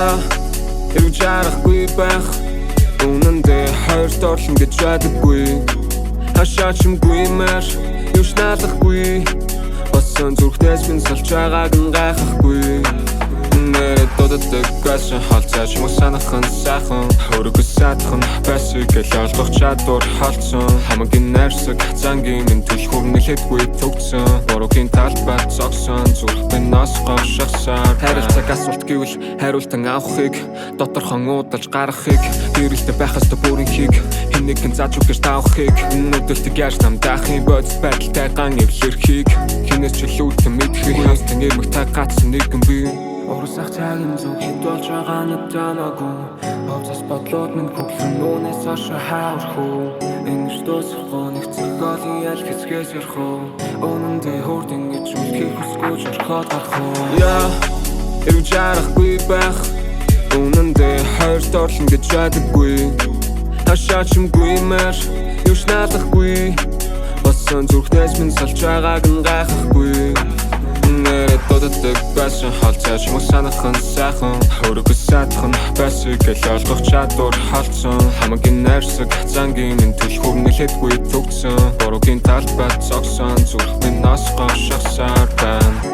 яа эв жарахгүй байх үнэндээ хоёрт орлон гэж байдаггүй хашаачмгүй мэр юуш наалахгүй басан зүрхнээс минь салж байгааг нь гайхахгүй нэрэ додотдаг байсан халцаач муу санахан сайхан өөрийгөө саатхан байсыг л ойлгох чадвар халдсан хамгийн найрсаг зангийн минь түлхүүр нэлээдгүй төгцсөн буруугийн талбайд зогсон зүрхтэй нас говшихсаар харилцааг асуулт гэвэл хариултан авахыг доторхон уудалж гаргахыг гэрэлтэй байх ёстой бүрэнхийг хэн нэгэн зааж үгэж тавахыг нүдэлтийг яаж намдаахын бодис байдалтай ган эвлэрхийг хинээс ч илүүтэй мэдхийг хастан эмэг та гацсан нэгэн би Оросах цагийн зүг хэд болж байгаа надамаагүй Овцас бодлоод минь хөглөн нүнээс хашаа хаурхуу Ингэж дуусахгүй нэг цогцолын яль хэцгээс ярхуу Өнөндөө хурд ингэж үлдэхийг хүсгүй жорхоод гарах уу Яа, эв жарахгүй байх Өнөндөө хоёрт орлон гэж байдаггүй Хашаачмгүй мэр, юуш наалахгүй Басан зүрхнээс минь салж байгааг нь гайхахгүй нэрэ додотдаг байсан халцаач муу санахан сайхан өөрийгөө саатхан байсыг л ойлгох чадвар халдсан хамгийн найрсаг зангийн минь түлхүүр нэлээдгүй төгцсөн буруугийн талбайд зогсон зүрх минь нас говшихсаар байна